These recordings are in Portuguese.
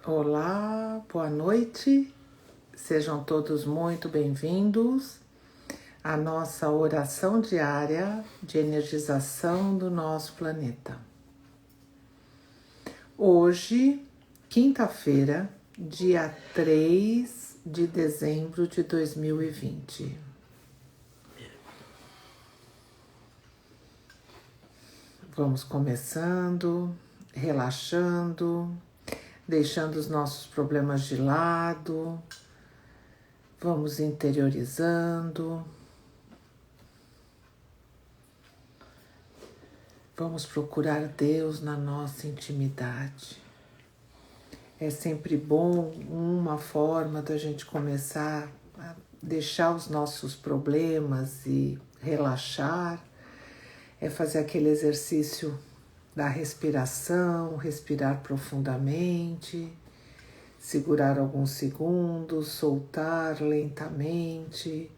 Olá, boa noite, sejam todos muito bem-vindos à nossa oração diária de energização do nosso planeta. Hoje, quinta-feira, dia 3 de dezembro de 2020. Vamos começando, relaxando, deixando os nossos problemas de lado, vamos interiorizando, vamos procurar Deus na nossa intimidade. É sempre bom, uma forma da gente começar a deixar os nossos problemas e relaxar, é fazer aquele exercício da respiração, respirar profundamente, segurar alguns segundos, soltar lentamente,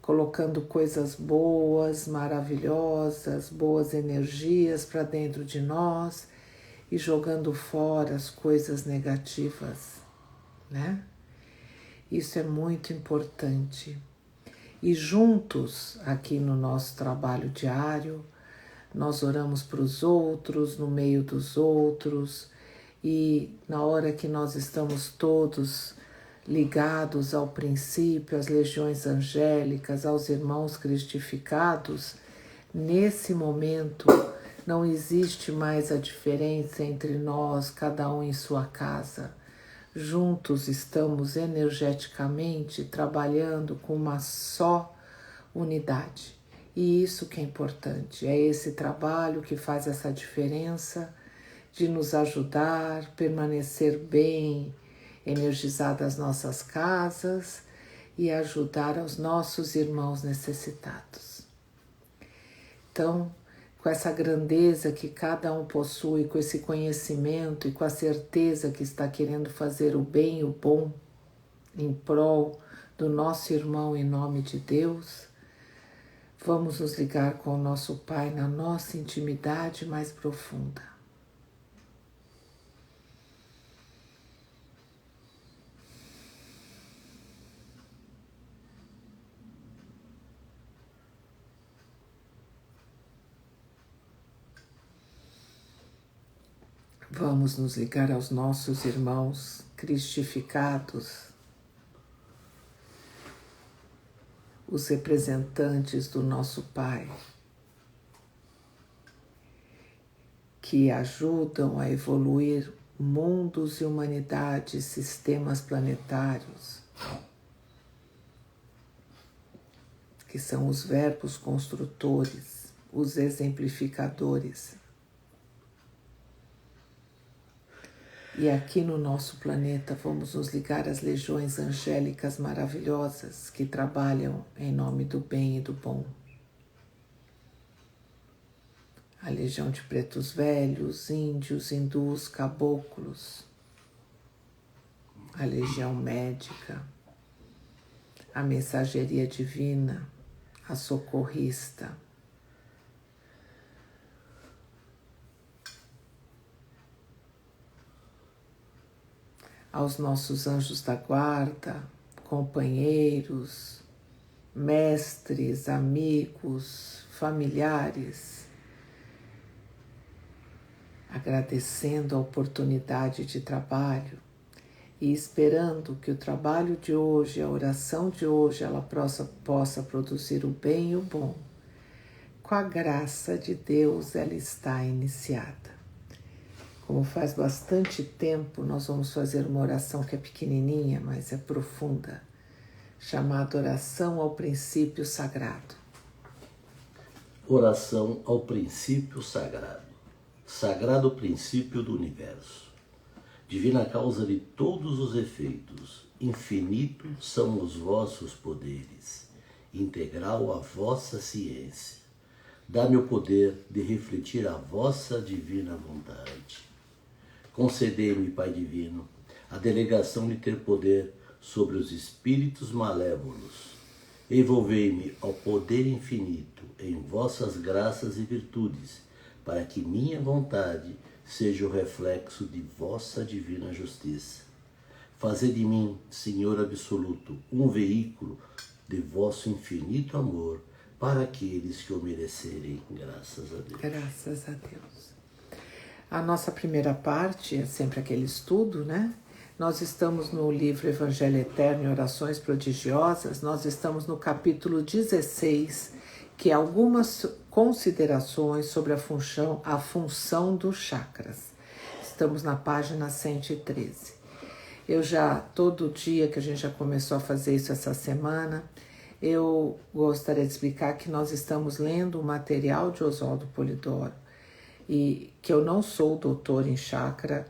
colocando coisas boas, maravilhosas, boas energias para dentro de nós e jogando fora as coisas negativas, né? Isso é muito importante. E juntos, aqui no nosso trabalho diário, nós oramos para os outros, no meio dos outros, e na hora que nós estamos todos ligados ao princípio, às legiões angélicas, aos irmãos cristificados, nesse momento não existe mais a diferença entre nós, cada um em sua casa. Juntos estamos energeticamente trabalhando com uma só unidade. E isso que é importante, é esse trabalho que faz essa diferença de nos ajudar, permanecer bem, energizar as nossas casas e ajudar aos nossos irmãos necessitados. Então, com essa grandeza que cada um possui, com esse conhecimento e com a certeza que está querendo fazer o bem e o bom em prol do nosso irmão em nome de Deus, vamos nos ligar com o nosso Pai na nossa intimidade mais profunda. Vamos nos ligar aos nossos irmãos cristificados, os representantes do nosso Pai, que ajudam a evoluir mundos e humanidades, sistemas planetários, que são os verbos construtores, os exemplificadores. E aqui no nosso planeta vamos nos ligar às legiões angélicas maravilhosas que trabalham em nome do bem e do bom. A legião de pretos velhos, índios, hindus, caboclos, a legião médica, a mensageria divina, a socorrista, aos nossos anjos da guarda, companheiros, mestres, amigos, familiares, agradecendo a oportunidade de trabalho e esperando que o trabalho de hoje, a oração de hoje, ela possa produzir o bem e o bom. Com a graça de Deus, ela está iniciada. Como faz bastante tempo, nós vamos fazer uma oração que é pequenininha, mas é profunda, chamada Oração ao Princípio Sagrado. Oração ao Princípio Sagrado. Sagrado princípio do universo. Divina causa de todos os efeitos, infinito são os vossos poderes, integral a vossa ciência. Dá-me o poder de refletir a vossa divina vontade. Concedei-me, Pai Divino, a delegação de ter poder sobre os espíritos malévolos. Envolvei-me ao poder infinito em vossas graças e virtudes, para que minha vontade seja o reflexo de vossa divina justiça. Fazei de mim, Senhor absoluto, um veículo de vosso infinito amor para aqueles que o merecerem, graças a Deus. Graças a Deus. A nossa primeira parte é sempre aquele estudo, né? Nós estamos no livro Evangelho Eterno e Orações Prodigiosas, nós estamos no capítulo 16, que é algumas considerações sobre a função dos chakras. Estamos na página 113. Eu já, todo dia que a gente já começou a fazer isso essa semana, eu gostaria de explicar que nós estamos lendo o material de Oswaldo Polidoro e que eu não sou doutor em chakra.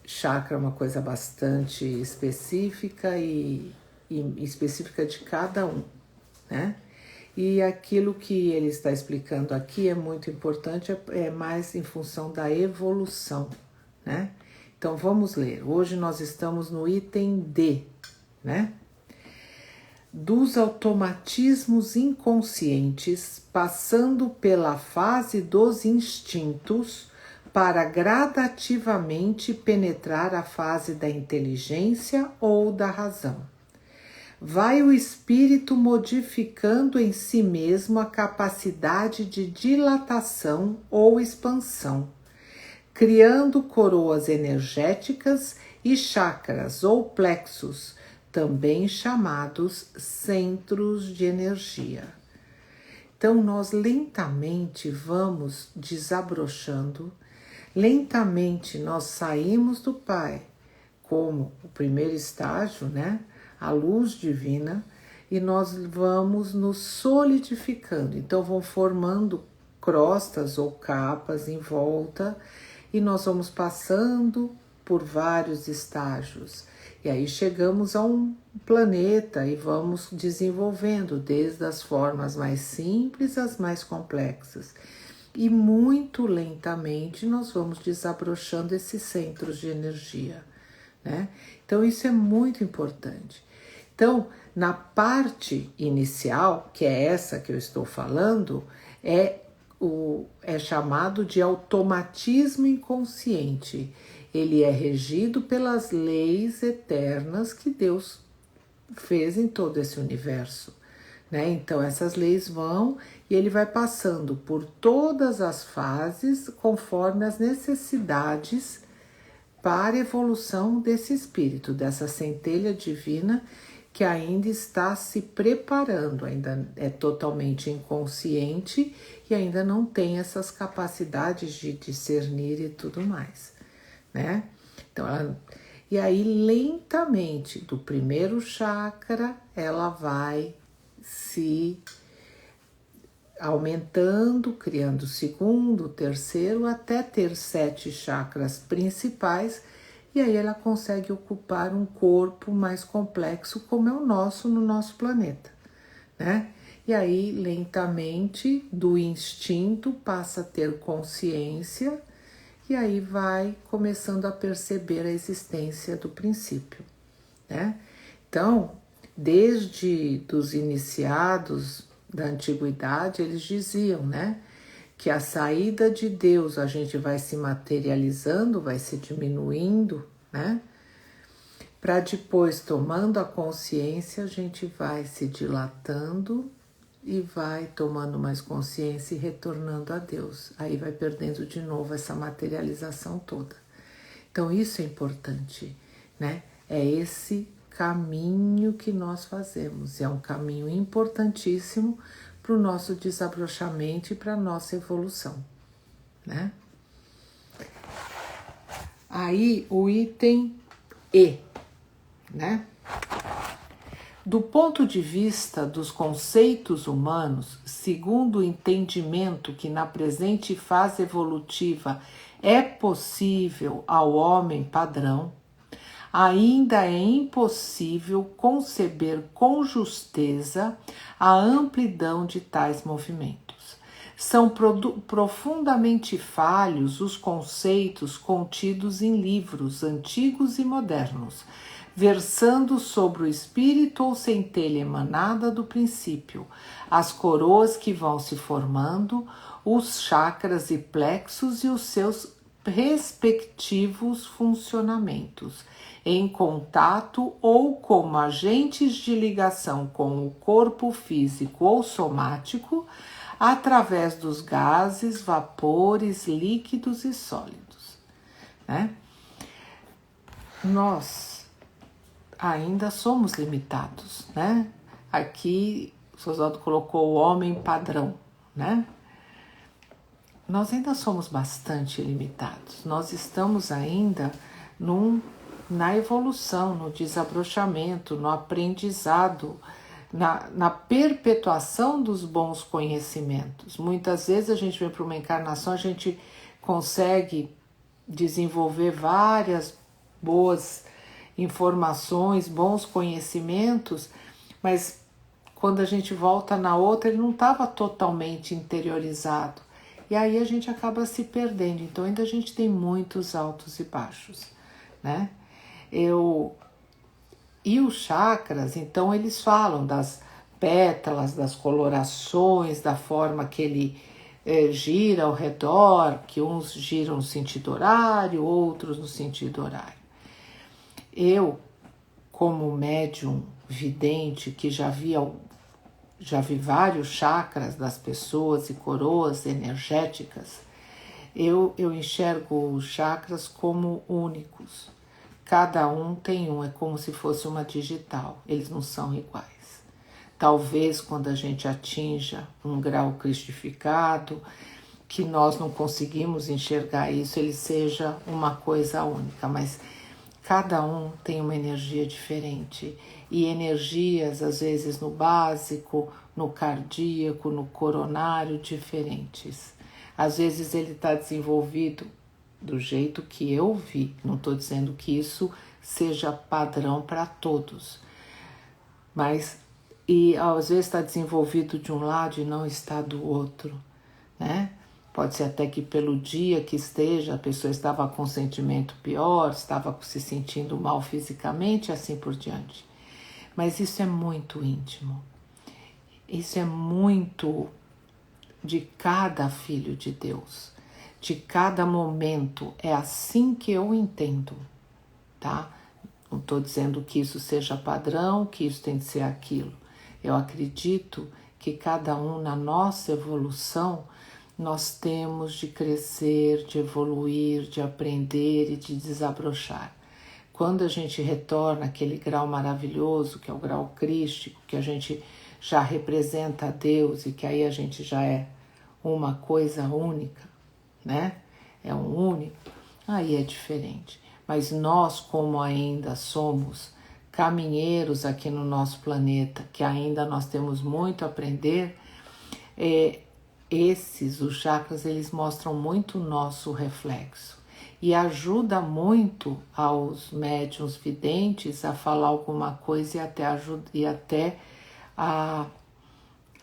Chakra é uma coisa bastante específica e específica de cada um, né? E aquilo que ele está explicando aqui é muito importante, é mais em função da evolução, né? Então vamos ler. Hoje nós estamos no item D, né? Dos automatismos inconscientes, passando pela fase dos instintos, para gradativamente penetrar a fase da inteligência ou da razão. Vai o espírito modificando em si mesmo a capacidade de dilatação ou expansão, criando coroas energéticas e chakras ou plexos, também chamados centros de energia. Então, nós lentamente vamos desabrochando, lentamente nós saímos do Pai, como o primeiro estágio, né? A luz divina, e nós vamos nos solidificando. Então, vão formando crostas ou capas em volta, e nós vamos passando por vários estágios. E aí chegamos a um planeta e vamos desenvolvendo desde as formas mais simples às mais complexas. E muito lentamente nós vamos desabrochando esses centros de energia, né? Então isso é muito importante. Então, na parte inicial, que é essa que eu estou falando, é chamado de automatismo inconsciente. Ele é regido pelas leis eternas que Deus fez em todo esse universo, né? Então essas leis vão e ele vai passando por todas as fases conforme as necessidades para a evolução desse espírito, dessa centelha divina que ainda está se preparando, ainda é totalmente inconsciente e ainda não tem essas capacidades de discernir e tudo mais, né? Então, e aí lentamente do primeiro chakra ela vai se aumentando, criando o segundo, o terceiro, até ter 7 chakras principais, e aí ela consegue ocupar um corpo mais complexo como é o nosso no nosso planeta, né? E aí lentamente do instinto passa a ter consciência e aí vai começando a perceber a existência do princípio, né? Então, desde dos iniciados da antiguidade, eles diziam, né, que a saída de Deus a gente vai se materializando, vai se diminuindo, né? Para depois, tomando a consciência, a gente vai se dilatando e vai tomando mais consciência e retornando a Deus. Aí vai perdendo de novo essa materialização toda. Então isso é importante, né? É esse caminho que nós fazemos. É um caminho importantíssimo para o nosso desabrochamento e para a nossa evolução, né? Aí o item E, né? Do ponto de vista dos conceitos humanos, segundo o entendimento que na presente fase evolutiva é possível ao homem padrão, ainda é impossível conceber com justeza a amplidão de tais movimentos. São profundamente falhos os conceitos contidos em livros antigos e modernos, versando sobre o espírito ou centelha emanada do princípio, as coroas que vão se formando, os chakras e plexos e os seus respectivos funcionamentos, em contato ou como agentes de ligação com o corpo físico ou somático, através dos gases, vapores, líquidos e sólidos, né? Nós ainda somos limitados, né? Aqui o Oswaldo colocou o homem padrão, né? Nós ainda somos bastante limitados. Nós estamos ainda na evolução, no desabrochamento, no aprendizado, na perpetuação dos bons conhecimentos. Muitas vezes a gente vem para uma encarnação, a gente consegue desenvolver várias boas informações, bons conhecimentos, mas quando a gente volta na outra, ele não estava totalmente interiorizado. E aí a gente acaba se perdendo. Então ainda a gente tem muitos altos e baixos, né? E os chakras, então eles falam das pétalas, das colorações, da forma que ele gira ao redor, que uns giram no sentido horário, outros no sentido horário. Eu, como médium vidente, que já vi vários chakras das pessoas e coroas energéticas, eu enxergo os chakras como únicos. Cada um tem um, é como se fosse uma digital, eles não são iguais. Talvez quando a gente atinja um grau cristificado, que nós não conseguimos enxergar isso, ele seja uma coisa única, mas cada um tem uma energia diferente. E energias, às vezes, no básico, no cardíaco, no coronário, diferentes. Às vezes ele está desenvolvido do jeito que eu vi. Não estou dizendo que isso seja padrão para todos. Mas, e às vezes está desenvolvido de um lado e não está do outro, né? Pode ser até que pelo dia que esteja, a pessoa estava com um sentimento pior, estava se sentindo mal fisicamente e assim por diante. Mas isso é muito íntimo. Isso é muito de cada filho de Deus, de cada momento. É assim que eu entendo, tá? Não estou dizendo que isso seja padrão, que isso tem que ser aquilo. Eu acredito que cada um, na nossa evolução, nós temos de crescer, de evoluir, de aprender e de desabrochar. Quando a gente retorna àquele grau maravilhoso, que é o grau crístico, que a gente já representa a Deus e que aí a gente já é uma coisa única, né? É um único, aí é diferente. Mas nós, como ainda somos caminheiros aqui no nosso planeta, que ainda nós temos muito a aprender, os chakras, eles mostram muito o nosso reflexo e ajuda muito aos médiuns videntes a falar alguma coisa e até a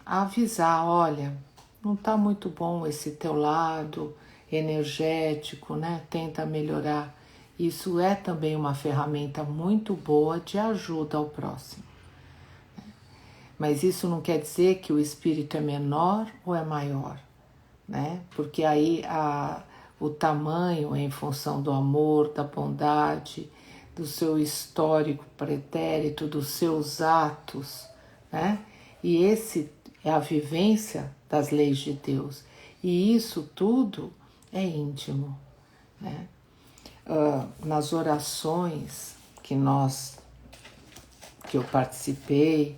avisar, olha, não está muito bom esse teu lado energético, né? Tenta melhorar. Isso é também uma ferramenta muito boa de ajuda ao próximo. Mas isso não quer dizer que o espírito é menor ou é maior, né? Porque aí o tamanho é em função do amor, da bondade, do seu histórico pretérito, dos seus atos, né? E esse é a vivência das leis de Deus. E isso tudo é íntimo, né? Nas orações que eu participei,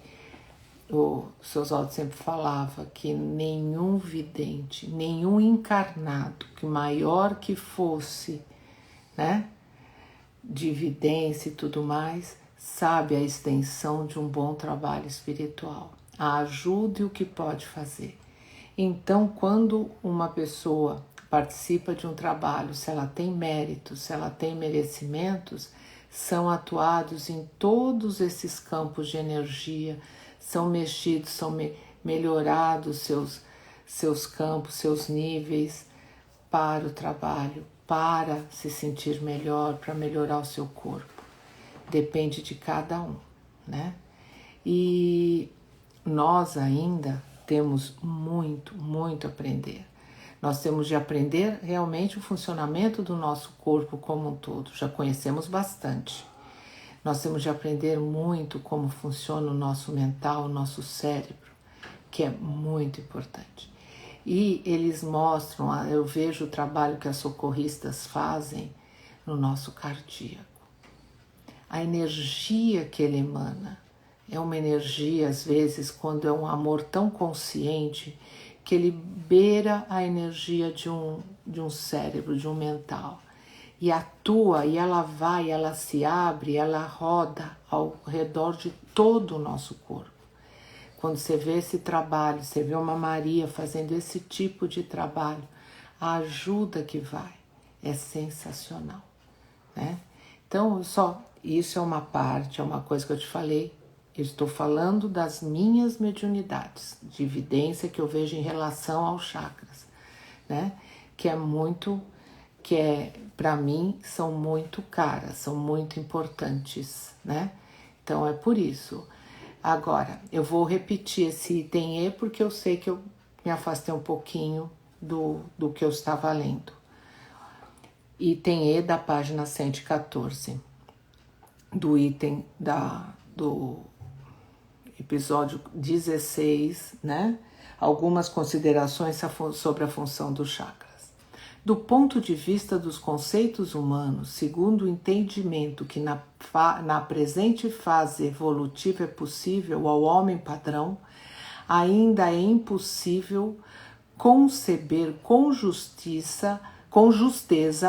o seu Oswaldo sempre falava que nenhum vidente, nenhum encarnado, que maior que fosse, né, de vidência e tudo mais, sabe a extensão de um bom trabalho espiritual, a ajuda e o que pode fazer. Então, quando uma pessoa participa de um trabalho, se ela tem méritos, se ela tem merecimentos, são atuados em todos esses campos de energia, são mexidos, são melhorados seus campos, seus níveis para o trabalho, para se sentir melhor, para melhorar o seu corpo. Depende de cada um, né? E nós ainda temos muito, muito a aprender. Nós temos de aprender realmente o funcionamento do nosso corpo como um todo. Já conhecemos bastante. Nós temos de aprender muito como funciona o nosso mental, o nosso cérebro, que é muito importante. E eles mostram, eu vejo o trabalho que as socorristas fazem no nosso cardíaco. A energia que ele emana é uma energia, às vezes, quando é um amor tão consciente, que ele beira a energia de um cérebro, de um mental. E atua, e ela vai, ela se abre, ela roda ao redor de todo o nosso corpo. Quando você vê esse trabalho, você vê uma Maria fazendo esse tipo de trabalho, a ajuda que vai é sensacional, né? Então, isso é uma parte, é uma coisa que eu te falei. Eu estou falando das minhas mediunidades, de evidência que eu vejo em relação aos chakras, né? Para mim, são muito caras, são muito importantes, né? Então, é por isso. Agora, eu vou repetir esse item E porque eu sei que eu me afastei um pouquinho do que eu estava lendo. Item E da página 114, do item do episódio 16, né? Algumas considerações sobre a função dos chakras. Do ponto de vista dos conceitos humanos, segundo o entendimento que na presente fase evolutiva é possível ao homem padrão, ainda é impossível conceber com justeza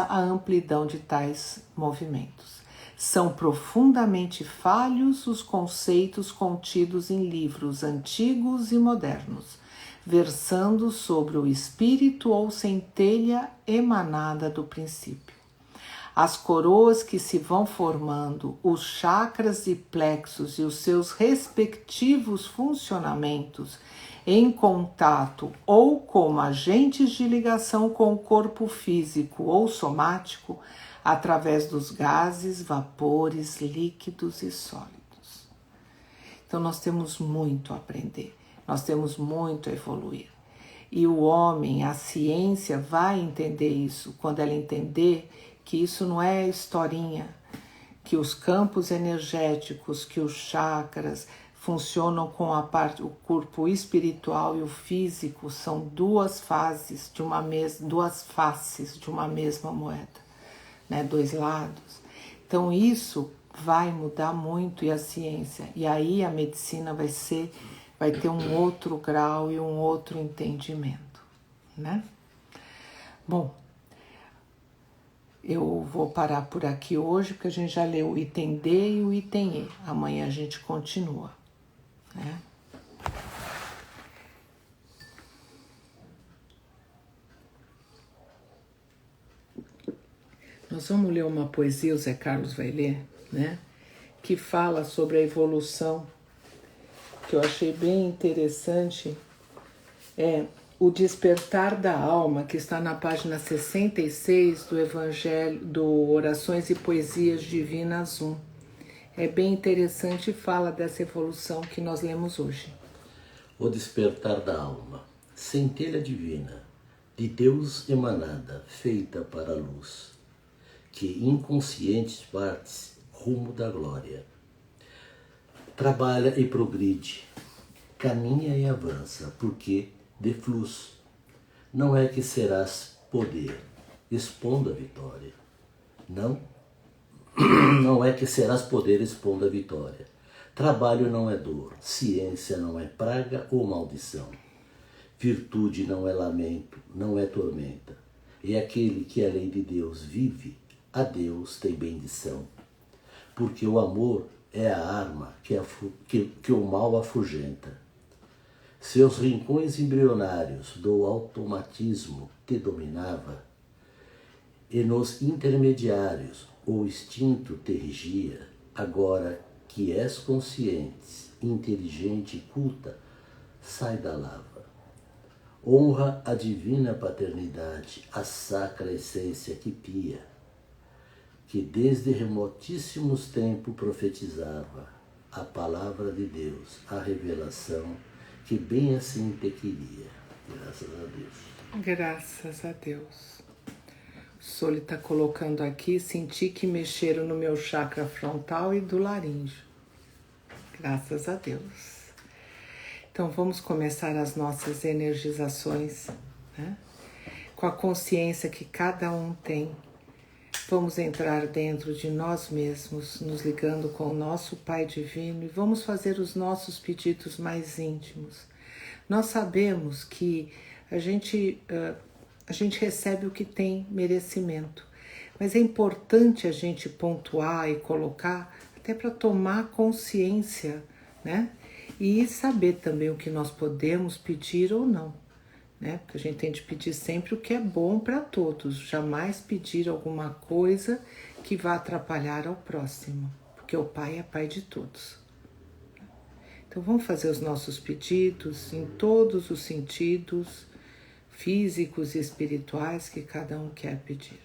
a amplidão de tais movimentos. São profundamente falhos os conceitos contidos em livros antigos e modernos, versando sobre o espírito ou centelha emanada do princípio. As coroas que se vão formando, os chakras e plexos e os seus respectivos funcionamentos em contato ou como agentes de ligação com o corpo físico ou somático, através dos gases, vapores, líquidos e sólidos. Então nós temos muito a aprender, nós temos muito a evoluir. E o homem, a ciência vai entender isso, quando ela entender que isso não é historinha, que os campos energéticos, que os chakras funcionam com o corpo espiritual e o físico, são duas faces duas faces de uma mesma moeda, né? Dois lados. Então isso vai mudar muito, e a ciência, e aí a medicina vai ter um outro grau e um outro entendimento, né? Bom, eu vou parar por aqui hoje, porque a gente já leu o item D e o item E. Amanhã a gente continua, né? Nós vamos ler uma poesia, o Zé Carlos vai ler, né? Que fala sobre a evolução, que eu achei bem interessante. O Despertar da Alma, que está na página 66 do Evangelho, do Orações e Poesias Divinas 1. É bem interessante e fala dessa evolução que nós lemos hoje. O despertar da alma, centelha divina, de Deus emanada, feita para a luz, que inconscientes partes rumo da glória. Trabalha e progride, caminha e avança, porque de flux. Não é que serás poder, expondo a vitória. Não é que serás poder expondo a vitória. Trabalho não é dor, ciência não é praga ou maldição. Virtude não é lamento, não é tormenta. E aquele que além de Deus vive, a Deus tem bendição. Porque o amor é a arma que o mal afugenta. Seus rincões embrionários do automatismo te dominava, e nos intermediários o instinto te regia. Agora que és consciente, inteligente e culta, sai da lava. Honra a divina paternidade, a sacra essência que pia, que desde remotíssimos tempos profetizava a palavra de Deus, a revelação que bem assim te queria. Graças a Deus. Graças a Deus. O Soli está colocando aqui, senti que mexeram no meu chakra frontal e do laríngeo. Graças a Deus. Então vamos começar as nossas energizações, né? Com a consciência que cada um tem. Vamos entrar dentro de nós mesmos, nos ligando com o nosso Pai Divino e vamos fazer os nossos pedidos mais íntimos. Nós sabemos que a gente recebe o que tem merecimento, mas é importante a gente pontuar e colocar até para tomar consciência, né? E saber também o que nós podemos pedir ou não, né? Porque a gente tem de pedir sempre o que é bom para todos, jamais pedir alguma coisa que vá atrapalhar ao próximo, porque o Pai é Pai de todos. Então vamos fazer os nossos pedidos em todos os sentidos físicos e espirituais que cada um quer pedir.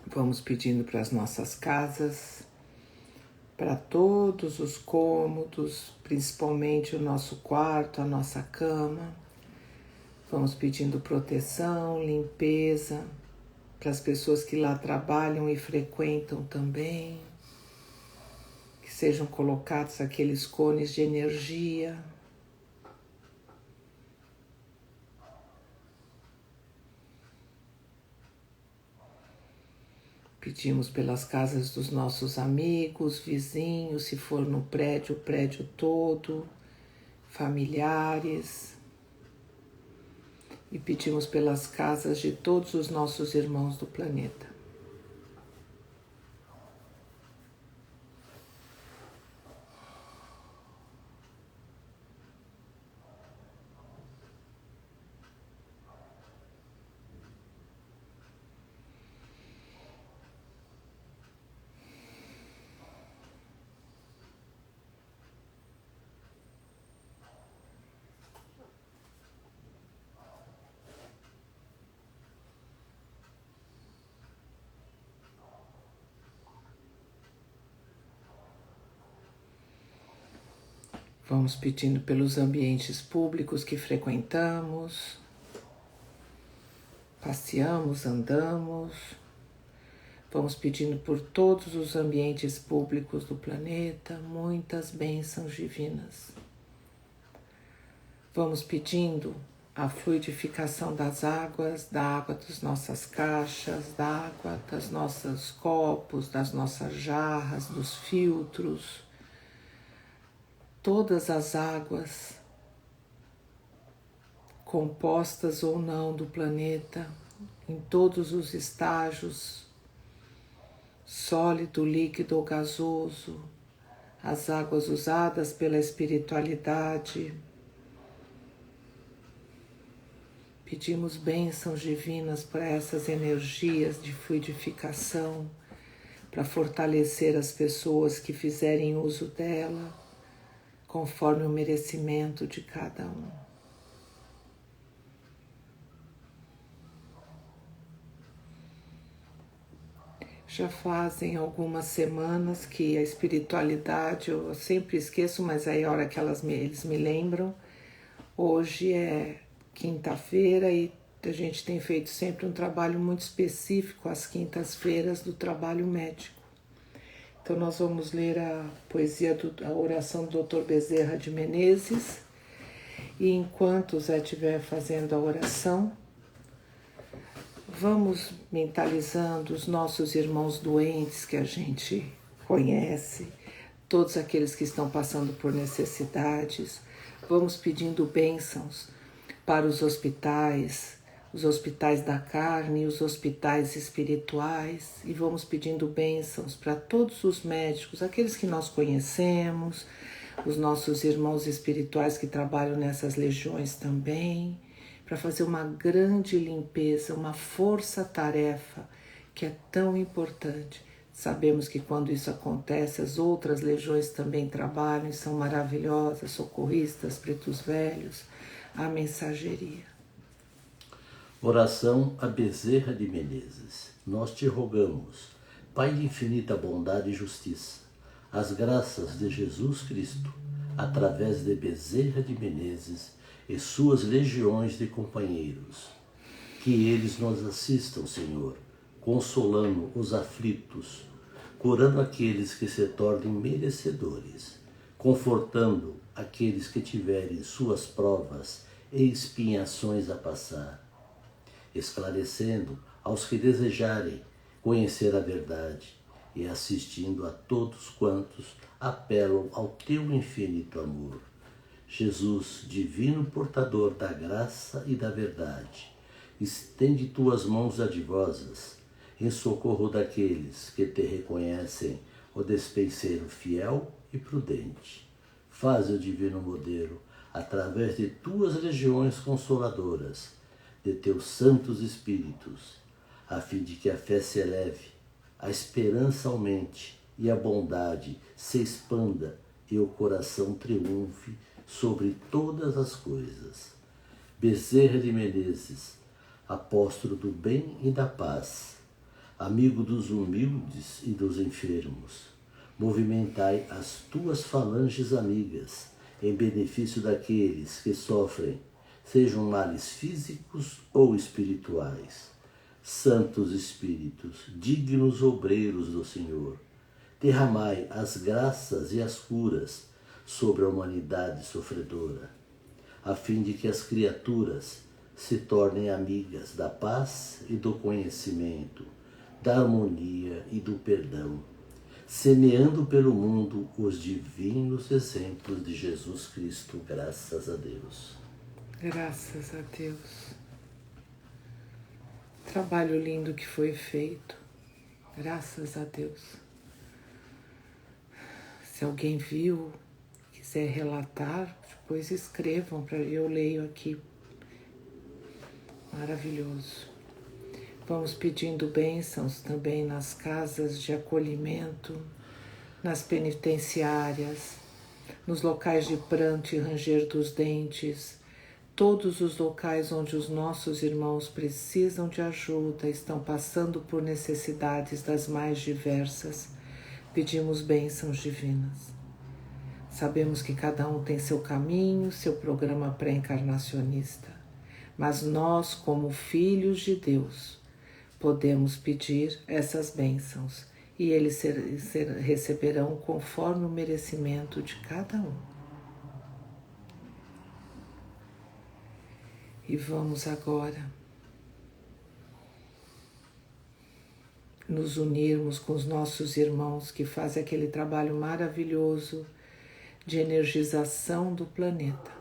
Vamos pedindo para as nossas casas, para todos os cômodos, principalmente o nosso quarto, a nossa cama. Vamos pedindo proteção, limpeza, para as pessoas que lá trabalham e frequentam também. Que sejam colocados aqueles cones de energia. Pedimos pelas casas dos nossos amigos, vizinhos, se for no prédio, o prédio todo, familiares. E pedimos pelas casas de todos os nossos irmãos do planeta. Vamos pedindo pelos ambientes públicos que frequentamos, passeamos, andamos. Vamos pedindo por todos os ambientes públicos do planeta, muitas bênçãos divinas. Vamos pedindo a fluidificação das águas, da água das nossas caixas, da água dos nossos copos, das nossas jarras, dos filtros. Todas as águas, compostas ou não do planeta, em todos os estágios, sólido, líquido ou gasoso, as águas usadas pela espiritualidade. Pedimos bênçãos divinas para essas energias de fluidificação, para fortalecer as pessoas que fizerem uso dela, conforme o merecimento de cada um. Já fazem algumas semanas que a espiritualidade, eu sempre esqueço, mas aí a hora que eles me lembram, hoje é quinta-feira e a gente tem feito sempre um trabalho muito específico às quintas-feiras do trabalho médico. Então nós vamos ler a poesia, a oração do Dr. Bezerra de Menezes, e enquanto o Zé estiver fazendo a oração, vamos mentalizando os nossos irmãos doentes que a gente conhece, todos aqueles que estão passando por necessidades. Vamos pedindo bênçãos para os hospitais da carne e os hospitais espirituais, e vamos pedindo bênçãos para todos os médicos, aqueles que nós conhecemos, os nossos irmãos espirituais que trabalham nessas legiões também, para fazer uma grande limpeza, uma força-tarefa que é tão importante. Sabemos que quando isso acontece, as outras legiões também trabalham e são maravilhosas, socorristas, pretos velhos, a mensageria. Oração a Bezerra de Menezes. Nós te rogamos, Pai de infinita bondade e justiça, as graças de Jesus Cristo, através de Bezerra de Menezes e suas legiões de companheiros. Que eles nos assistam, Senhor, consolando os aflitos, curando aqueles que se tornem merecedores, confortando aqueles que tiverem suas provas e expiações a passar, esclarecendo aos que desejarem conhecer a verdade e assistindo a todos quantos apelam ao teu infinito amor. Jesus, divino portador da graça e da verdade, estende tuas mãos adivosas em socorro daqueles que te reconhecem o despenseiro fiel e prudente. Faze o divino modelo, através de tuas legiões consoladoras, de teus santos espíritos, a fim de que a fé se eleve, a esperança aumente e a bondade se expanda e o coração triunfe sobre todas as coisas. Bezerra de Menezes, apóstolo do bem e da paz, amigo dos humildes e dos enfermos, movimentai as tuas falanges amigas em benefício daqueles que sofrem, sejam males físicos ou espirituais. Santos Espíritos, dignos obreiros do Senhor, derramai as graças e as curas sobre a humanidade sofredora, a fim de que as criaturas se tornem amigas da paz e do conhecimento, da harmonia e do perdão, semeando pelo mundo os divinos exemplos de Jesus Cristo, graças a Deus. Graças a Deus. Trabalho lindo que foi feito. Graças a Deus. Se alguém viu, quiser relatar, depois escrevam para eu leio aqui. Maravilhoso. Vamos pedindo bênçãos também nas casas de acolhimento, nas penitenciárias, nos locais de pranto e ranger dos dentes, todos os locais onde os nossos irmãos precisam de ajuda, estão passando por necessidades das mais diversas. Pedimos bênçãos divinas. Sabemos que cada um tem seu caminho, seu programa pré-encarnacionista, mas nós, como filhos de Deus, podemos pedir essas bênçãos e eles receberão conforme o merecimento de cada um. E vamos agora nos unirmos com os nossos irmãos que fazem aquele trabalho maravilhoso de energização do planeta.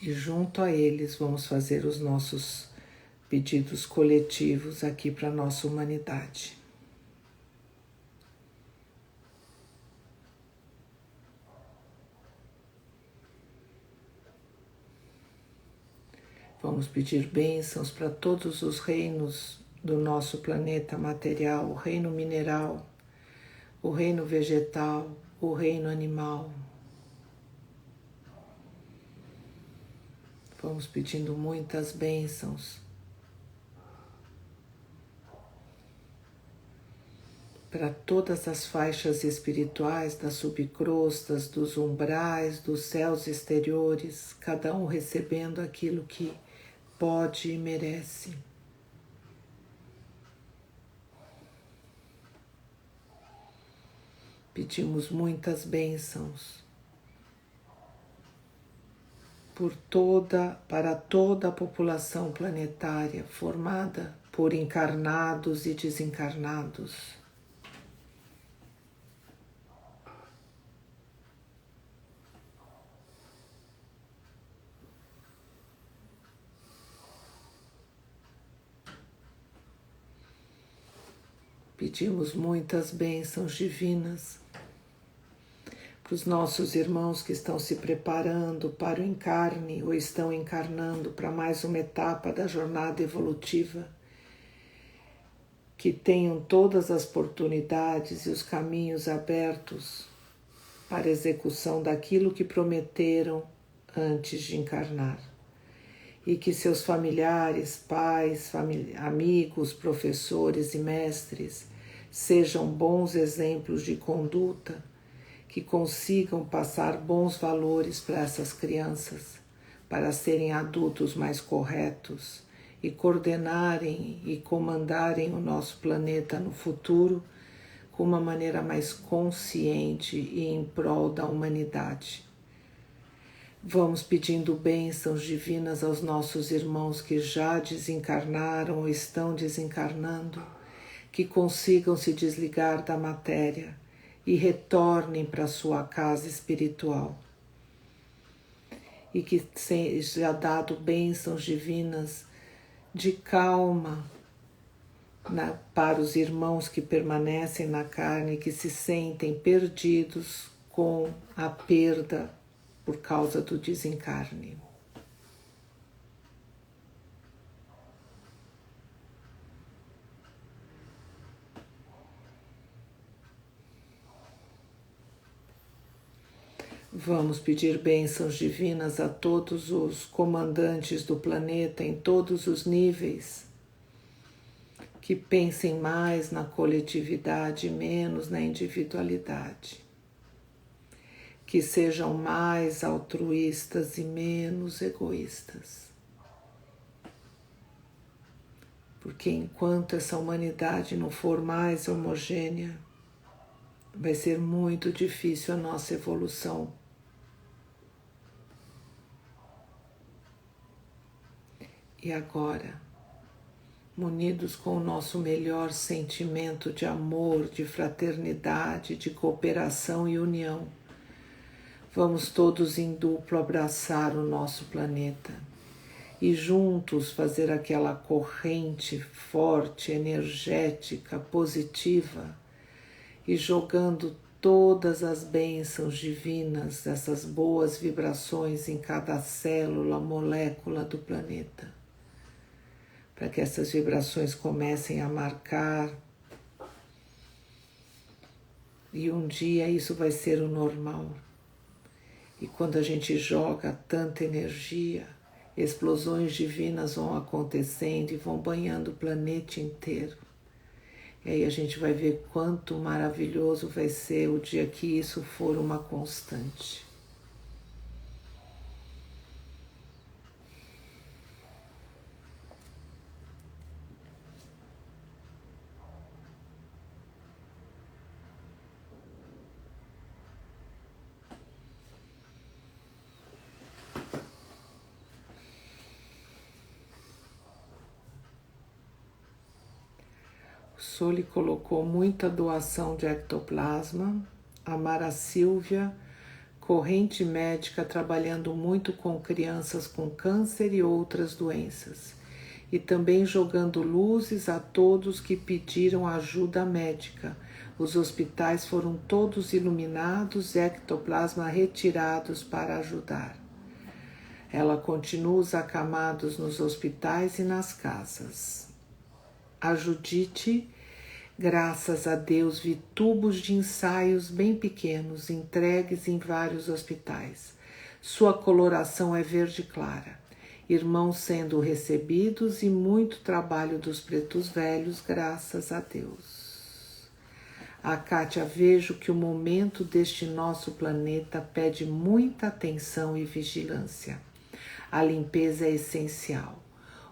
E junto a eles vamos fazer os nossos pedidos coletivos aqui para a nossa humanidade. Vamos pedir bênçãos para todos os reinos do nosso planeta material, o reino mineral, o reino vegetal, o reino animal. Vamos pedindo muitas bênçãos para todas as faixas espirituais das subcrostas, dos umbrais, dos céus exteriores, cada um recebendo aquilo que pode e merece. Pedimos muitas bênçãos para toda a população planetária formada por encarnados e desencarnados. Pedimos muitas bênçãos divinas para os nossos irmãos que estão se preparando para o encarne ou estão encarnando para mais uma etapa da jornada evolutiva, que tenham todas as oportunidades e os caminhos abertos para a execução daquilo que prometeram antes de encarnar. E que seus familiares, pais, amigos, professores e mestres sejam bons exemplos de conduta, que consigam passar bons valores para essas crianças, para serem adultos mais corretos e coordenarem e comandarem o nosso planeta no futuro com uma maneira mais consciente e em prol da humanidade. Vamos pedindo bênçãos divinas aos nossos irmãos que já desencarnaram ou estão desencarnando, que consigam se desligar da matéria e retornem para sua casa espiritual. E que seja dado bênçãos divinas de calma para os irmãos que permanecem na carne, que se sentem perdidos com a perda por causa do desencarne. Vamos pedir bênçãos divinas a todos os comandantes do planeta em todos os níveis, que pensem mais na coletividade e menos na individualidade, que sejam mais altruístas e menos egoístas. Porque enquanto essa humanidade não for mais homogênea, vai ser muito difícil a nossa evolução. E agora, munidos com o nosso melhor sentimento de amor, de fraternidade, de cooperação e união, vamos todos em duplo abraçar o nosso planeta e juntos fazer aquela corrente forte, energética, positiva, e jogando todas as bênçãos divinas, essas boas vibrações em cada célula, molécula do planeta, para que essas vibrações comecem a marcar, e um dia isso vai ser o normal. E quando a gente joga tanta energia, explosões divinas vão acontecendo e vão banhando o planeta inteiro. E aí a gente vai ver quanto maravilhoso vai ser o dia que isso for uma constante. O Soli colocou muita doação de ectoplasma, a Mara Silvia, corrente médica trabalhando muito com crianças com câncer e outras doenças, e também jogando luzes a todos que pediram ajuda médica. Os hospitais foram todos iluminados, ectoplasma retirados para ajudar. Ela continua os acamados nos hospitais e nas casas. A Judite, graças a Deus, vi tubos de ensaios bem pequenos entregues em vários hospitais. Sua coloração é verde clara. Irmãos sendo recebidos e muito trabalho dos pretos velhos, graças a Deus. A Kátia, vejo que o momento deste nosso planeta pede muita atenção e vigilância. A limpeza é essencial.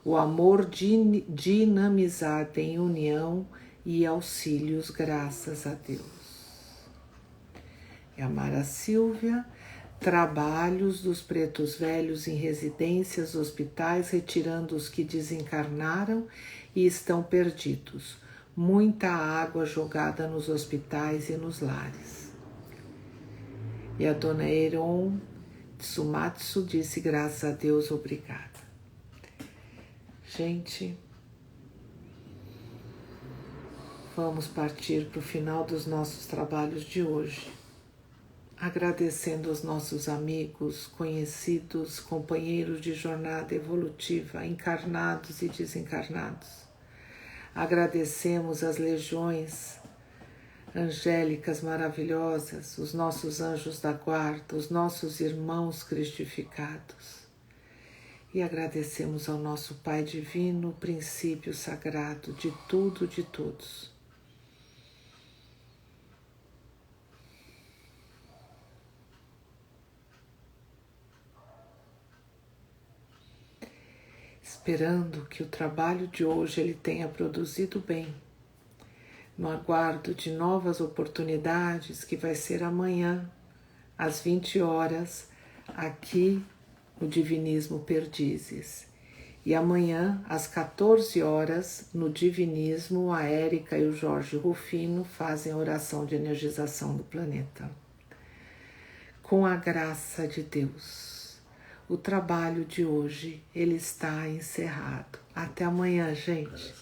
O amor dinamizado em união e auxílios, graças a Deus. E a Mara Silvia, trabalhos dos pretos velhos em residências, hospitais, retirando os que desencarnaram e estão perdidos. Muita água jogada nos hospitais e nos lares. E a dona Eron Tsumatsu disse, graças a Deus, obrigada. Gente, vamos partir para o final dos nossos trabalhos de hoje. agradecendo aos nossos amigos, conhecidos, companheiros de jornada evolutiva, encarnados e desencarnados. Agradecemos as legiões angélicas maravilhosas, os nossos anjos da guarda, os nossos irmãos cristificados. E agradecemos ao nosso Pai Divino, o princípio sagrado de tudo, de todos. Esperando que o trabalho de hoje ele tenha produzido bem, no aguardo de novas oportunidades, que vai ser amanhã, às 20 horas, aqui no Divinismo Perdizes. E amanhã, às 14 horas, no Divinismo, a Érica e o Jorge Rufino fazem a oração de energização do planeta. Com a graça de Deus, o trabalho de hoje, ele está encerrado. Até amanhã, gente.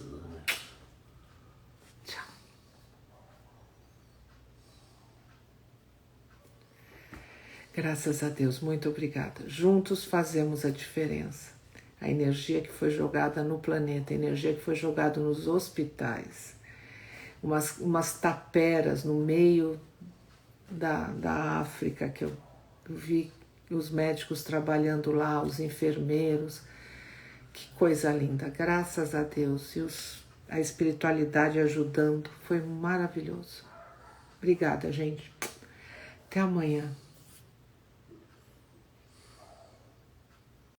Tchau. Graças a Deus, muito obrigada. Juntos fazemos a diferença. A energia que foi jogada no planeta, a energia que foi jogada nos hospitais, umas taperas no meio da África, que eu vi os médicos trabalhando lá, os enfermeiros. Que coisa linda, graças a Deus. E a espiritualidade ajudando, foi maravilhoso. Obrigada, gente. Até amanhã.